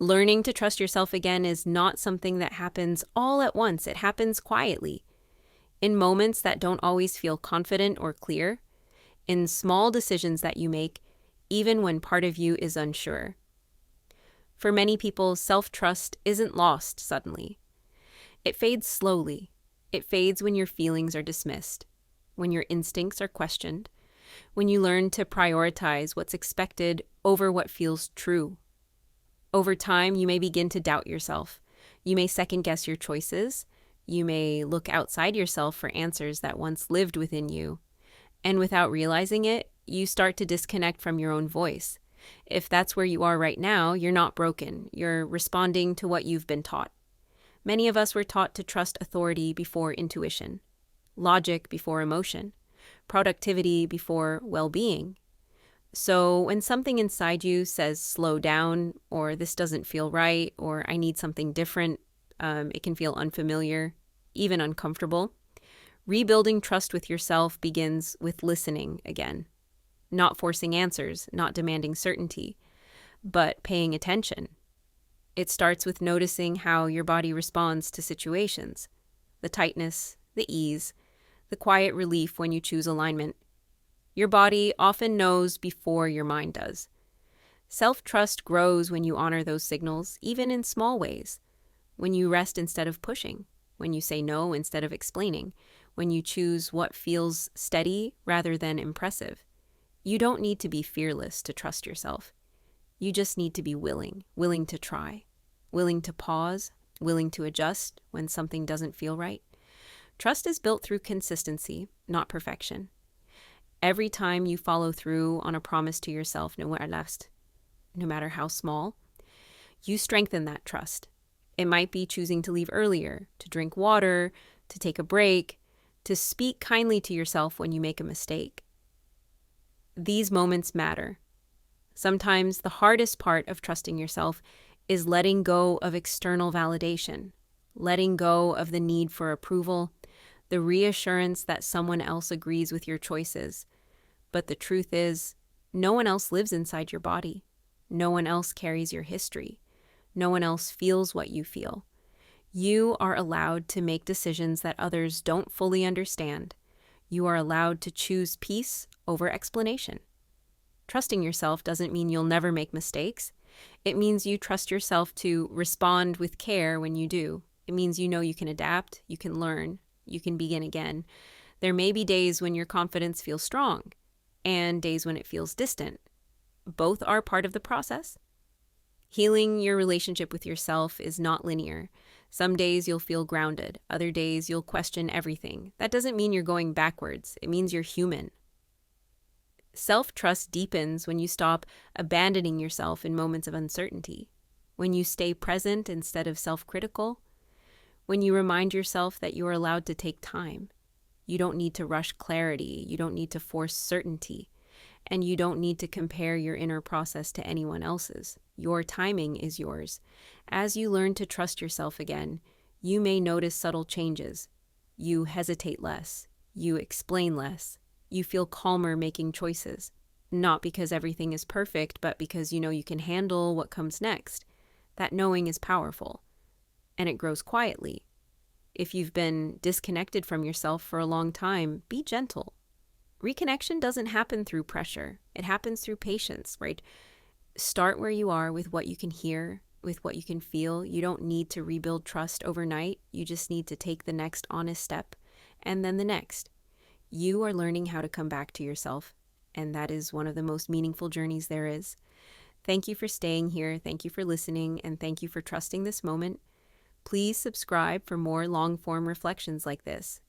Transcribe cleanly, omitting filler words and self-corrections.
Learning to trust yourself again is not something that happens all at once. It happens quietly, in moments that don't always feel confident or clear, in small decisions that you make, even when part of you is unsure. For many people, self-trust isn't lost suddenly. It fades slowly. It fades when your feelings are dismissed, when your instincts are questioned, when you learn to prioritize what's expected over what feels true. Over time, you may begin to doubt yourself. You may second-guess your choices. You may look outside yourself for answers that once lived within you. And without realizing it, you start to disconnect from your own voice. If that's where you are right now, you're not broken. You're responding to what you've been taught. Many of us were taught to trust authority before intuition, logic before emotion, productivity before well-being. So when something inside you says slow down, or this doesn't feel right, or I need something different, it can feel unfamiliar, even uncomfortable. Rebuilding trust with yourself begins with listening again, not forcing answers, not demanding certainty, but paying attention. It starts with noticing how your body responds to situations, the tightness, the ease, the quiet relief when you choose alignment. Your body often knows before your mind does. Self-trust grows when you honor those signals, even in small ways. When you rest instead of pushing, when you say no instead of explaining, when you choose what feels steady rather than impressive. You don't need to be fearless to trust yourself. You just need to be willing to try, willing to pause, willing to adjust when something doesn't feel right. Trust is built through consistency, not perfection. Every time you follow through on a promise to yourself, no matter how small, you strengthen that trust. It might be choosing to leave earlier, to drink water, to take a break, to speak kindly to yourself when you make a mistake. These moments matter. Sometimes the hardest part of trusting yourself is letting go of external validation, letting go of the need for approval, the reassurance that someone else agrees with your choices. But the truth is, no one else lives inside your body. No one else carries your history. No one else feels what you feel. You are allowed to make decisions that others don't fully understand. You are allowed to choose peace over explanation. Trusting yourself doesn't mean you'll never make mistakes. It means you trust yourself to respond with care when you do. It means you know you can adapt, you can learn, you can begin again. There may be days when your confidence feels strong and days when it feels distant. Both are part of the process. Healing your relationship with yourself is not linear. Some days you'll feel grounded. Other days you'll question everything. That doesn't mean you're going backwards. It means you're human. Self-trust deepens when you stop abandoning yourself in moments of uncertainty, when you stay present instead of self-critical, when you remind yourself that you are allowed to take time. You don't need to rush clarity. You don't need to force certainty. And you don't need to compare your inner process to anyone else's. Your timing is yours. As you learn to trust yourself again, you may notice subtle changes. You hesitate less. You explain less. You feel calmer making choices. Not because everything is perfect, but because you know you can handle what comes next. That knowing is powerful. And it grows quietly. If you've been disconnected from yourself for a long time, be gentle. Reconnection doesn't happen through pressure. It happens through patience, right? Start where you are with what you can hear, with what you can feel. You don't need to rebuild trust overnight. You just need to take the next honest step and then the next. You are learning how to come back to yourself, and that is one of the most meaningful journeys there is. Thank you for staying here. Thank you for listening, and thank you for trusting this moment. Please subscribe for more long-form reflections like this.